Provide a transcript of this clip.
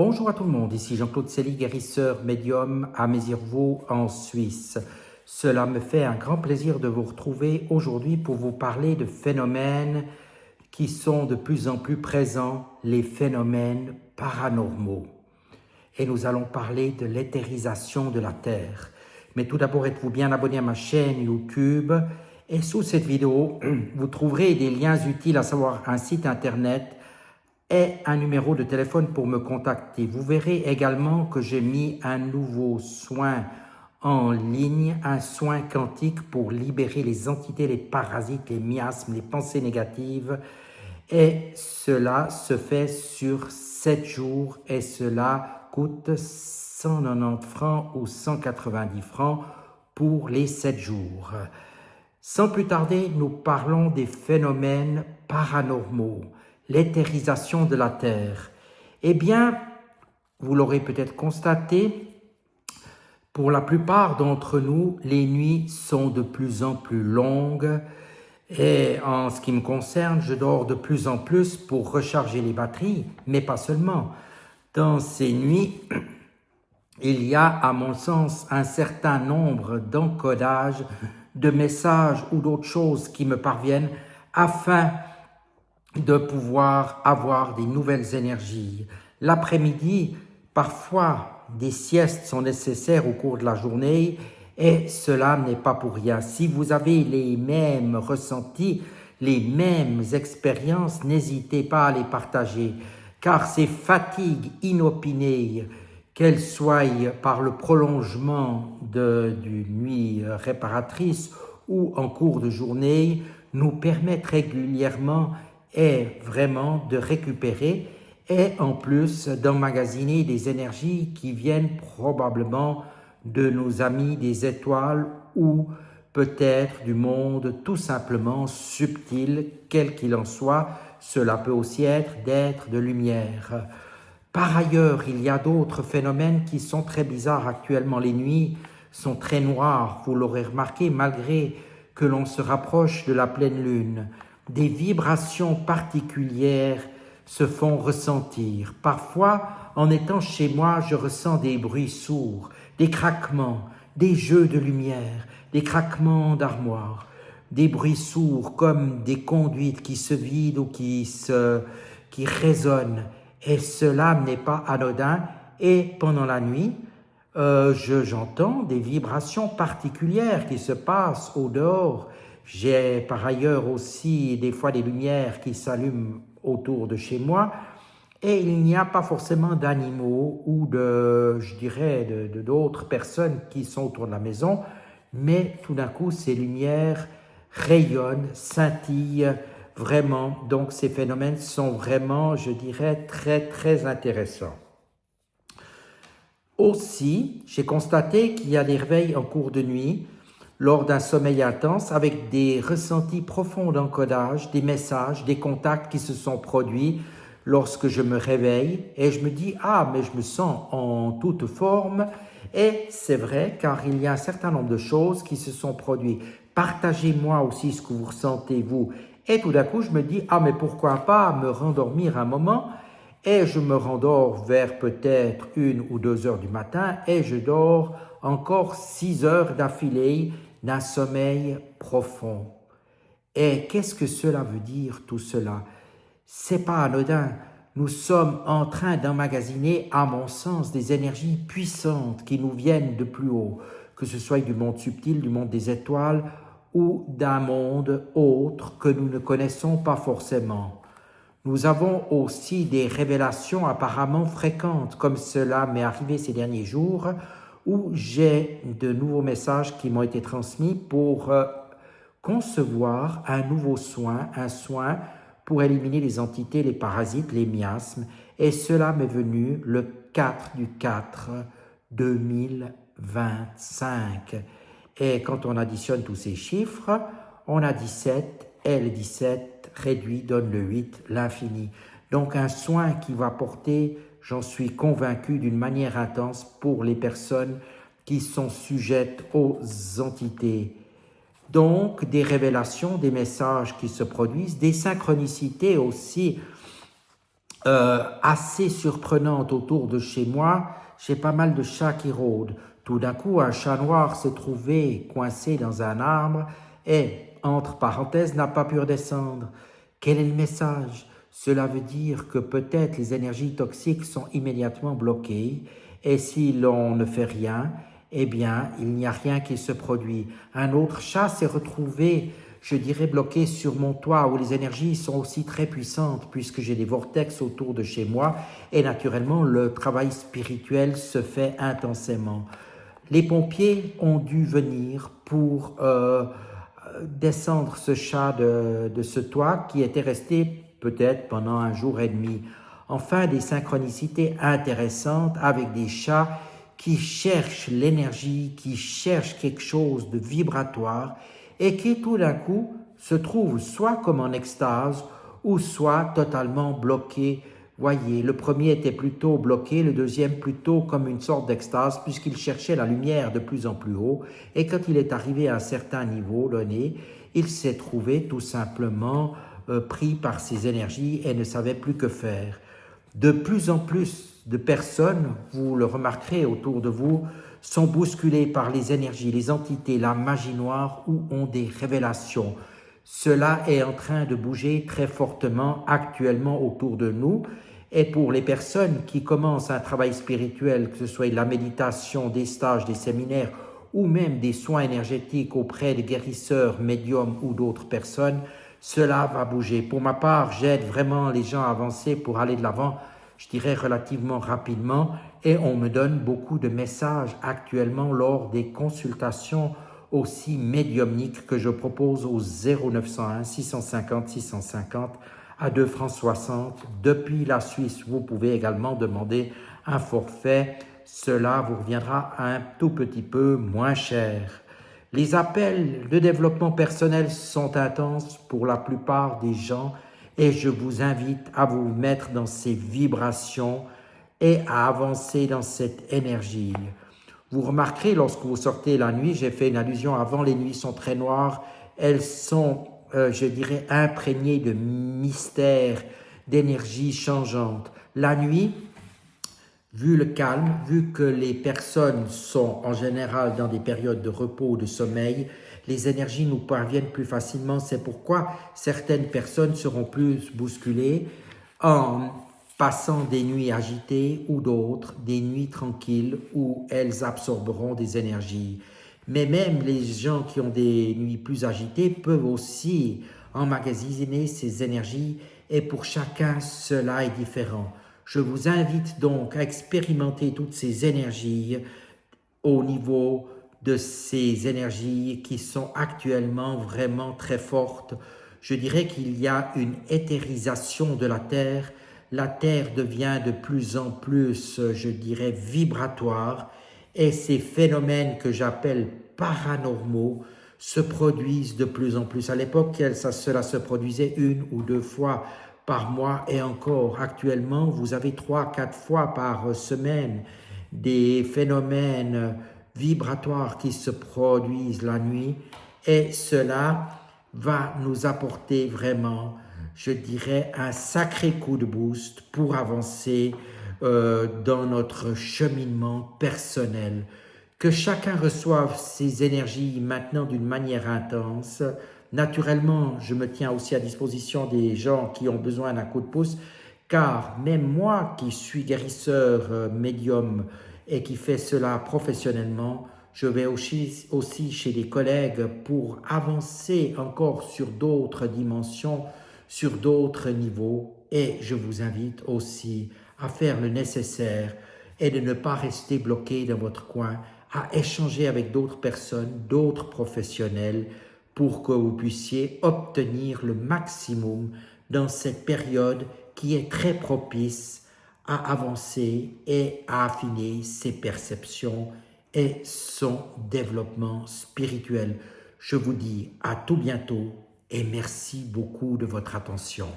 Bonjour à tout le monde, ici Jean-Claude Sely, guérisseur médium à Mézirvaux en Suisse. Cela me fait un grand plaisir de vous retrouver aujourd'hui pour vous parler de phénomènes qui sont de plus en plus présents, les phénomènes paranormaux. Et nous allons parler de l'éthérisation de la Terre. Mais tout d'abord, êtes-vous bien abonné à ma chaîne YouTube? Et sous cette vidéo, vous trouverez des liens utiles, à savoir un site internet et un numéro de téléphone pour me contacter. Vous verrez également que j'ai mis un nouveau soin en ligne, un soin quantique pour libérer les entités, les parasites, les miasmes, les pensées négatives. Et cela se fait sur 7 jours et cela coûte 190 francs ou 190 francs pour les 7 jours. Sans plus tarder, nous parlons des phénomènes paranormaux, l'éthérisation de la Terre. Eh bien, vous l'aurez peut-être constaté, pour la plupart d'entre nous, les nuits sont de plus en plus longues et en ce qui me concerne, je dors de plus en plus pour recharger les batteries, mais pas seulement. Dans ces nuits, il y a, à mon sens, un certain nombre d'encodages, de messages ou d'autres choses qui me parviennent afin de pouvoir avoir des nouvelles énergies. L'après-midi, parfois, des siestes sont nécessaires au cours de la journée et cela n'est pas pour rien. Si vous avez les mêmes ressentis, les mêmes expériences, n'hésitez pas à les partager, car ces fatigues inopinées, qu'elles soient par le prolongement d'une nuit réparatrice ou en cours de journée, nous permettent régulièrement et vraiment de récupérer et en plus d'emmagasiner des énergies qui viennent probablement de nos amis des étoiles ou peut-être du monde tout simplement subtil, quel qu'il en soit. Cela peut aussi être d'êtres de lumière. Par ailleurs, il y a d'autres phénomènes qui sont très bizarres actuellement. Les nuits sont très noires, vous l'aurez remarqué, malgré que l'on se rapproche de la pleine lune. Des vibrations particulières se font ressentir. Parfois, en étant chez moi, je ressens des bruits sourds, des craquements, des jeux de lumière, des craquements d'armoires, des bruits sourds comme des conduites qui se vident ou qui résonnent. Et cela n'est pas anodin. Et pendant la nuit, j'entends des vibrations particulières qui se passent au dehors. J'ai par ailleurs aussi des fois des lumières qui s'allument autour de chez moi et il n'y a pas forcément d'animaux ou d'autres personnes qui sont autour de la maison, mais tout d'un coup ces lumières rayonnent, scintillent vraiment. Donc ces phénomènes sont vraiment, je dirais, très très intéressants. Aussi, j'ai constaté qu'il y a des réveils en cours de nuit lors d'un sommeil intense avec des ressentis profonds d'encodage, des messages, des contacts qui se sont produits lorsque je me réveille et je me dis « Ah, mais je me sens en toute forme » et c'est vrai car il y a un certain nombre de choses qui se sont produites. Partagez-moi aussi ce que vous ressentez vous et tout d'un coup je me dis « Ah, mais pourquoi pas me rendormir un moment ?» Et je me rendors vers peut-être 1 ou 2 heures du matin et je dors encore 6 heures d'affilée d'un sommeil profond. Et qu'est-ce que cela veut dire tout cela? C'est pas anodin. Nous sommes en train d'emmagasiner, à mon sens, des énergies puissantes qui nous viennent de plus haut, que ce soit du monde subtil, du monde des étoiles ou d'un monde autre que nous ne connaissons pas forcément. Nous avons aussi des révélations apparemment fréquentes, comme cela m'est arrivé ces derniers jours, où j'ai de nouveaux messages qui m'ont été transmis pour concevoir un nouveau soin, un soin pour éliminer les entités, les parasites, les miasmes. Et cela m'est venu le 4 du 4 2025. Et quand on additionne tous ces chiffres, on a 17 et le 17 réduit donne le 8, l'infini. Donc un soin qui va porter, j'en suis convaincu, d'une manière intense pour les personnes qui sont sujettes aux entités. Donc des révélations, des messages qui se produisent, des synchronicités aussi assez surprenante autour de chez moi. J'ai pas mal de chats qui rôdent. Tout d'un coup, un chat noir s'est trouvé coincé dans un arbre et, entre parenthèses, n'a pas pu redescendre. Quel est le message? Cela veut dire que peut-être les énergies toxiques sont immédiatement bloquées et si l'on ne fait rien, eh bien, il n'y a rien qui se produit. Un autre chat s'est retrouvé, je dirais, bloqué sur mon toit où les énergies sont aussi très puissantes puisque j'ai des vortex autour de chez moi et naturellement, le travail spirituel se fait intensément. Les pompiers ont dû venir pour descendre ce chat de ce toit qui était resté peut-être pendant un jour et demi. Enfin, des synchronicités intéressantes avec des chats qui cherchent l'énergie, qui cherchent quelque chose de vibratoire et qui tout d'un coup se trouvent soit comme en extase ou soit totalement bloqués. Voyez, le premier était plutôt bloqué, le deuxième plutôt comme une sorte d'extase puisqu'il cherchait la lumière de plus en plus haut et quand il est arrivé à un certain niveau donné, il s'est trouvé tout simplement pris par ses énergies et ne savait plus que faire. De plus en plus de personnes, vous le remarquerez autour de vous, sont bousculées par les énergies, les entités, la magie noire ou ont des révélations. Cela est en train de bouger très fortement actuellement autour de nous. Et pour les personnes qui commencent un travail spirituel, que ce soit de la méditation, des stages, des séminaires ou même des soins énergétiques auprès de guérisseurs, médiums ou d'autres personnes, cela va bouger. Pour ma part, j'aide vraiment les gens à avancer pour aller de l'avant, je dirais relativement rapidement, et on me donne beaucoup de messages actuellement lors des consultations aussi médiumniques que je propose au 0901 650 650 à 2 francs 60. Depuis la Suisse, vous pouvez également demander un forfait. Cela vous reviendra un tout petit peu moins cher. Les appels de développement personnel sont intenses pour la plupart des gens et je vous invite à vous mettre dans ces vibrations et à avancer dans cette énergie. Vous remarquerez lorsque vous sortez la nuit, j'ai fait une allusion avant, les nuits sont très noires, elles sont, je dirais, imprégnées de mystères, d'énergie changeante. La nuit, vu le calme, vu que les personnes sont en général dans des périodes de repos ou de sommeil, les énergies nous parviennent plus facilement. C'est pourquoi certaines personnes seront plus bousculées en passant des nuits agitées ou d'autres, des nuits tranquilles où elles absorberont des énergies. Mais même les gens qui ont des nuits plus agitées peuvent aussi emmagasiner ces énergies et pour chacun cela est différent. Je vous invite donc à expérimenter toutes ces énergies au niveau de ces énergies qui sont actuellement vraiment très fortes. Je dirais qu'il y a une éthérisation de la Terre. La Terre devient de plus en plus, je dirais, vibratoire et ces phénomènes que j'appelle paranormaux se produisent de plus en plus. À l'époque, cela se produisait 1 ou 2 fois par mois et encore actuellement, vous avez 3-4 fois par semaine des phénomènes vibratoires qui se produisent la nuit et cela va nous apporter vraiment, je dirais, un sacré coup de boost pour avancer dans notre cheminement personnel. Que chacun reçoive ces énergies maintenant d'une manière intense. Naturellement, je me tiens aussi à disposition des gens qui ont besoin d'un coup de pouce, car même moi qui suis guérisseur médium et qui fait cela professionnellement, je vais aussi chez des collègues pour avancer encore sur d'autres dimensions, sur d'autres niveaux et je vous invite aussi à faire le nécessaire et de ne pas rester bloqué dans votre coin, à échanger avec d'autres personnes, d'autres professionnels pour que vous puissiez obtenir le maximum dans cette période qui est très propice à avancer et à affiner ses perceptions et son développement spirituel. Je vous dis à tout bientôt et merci beaucoup de votre attention.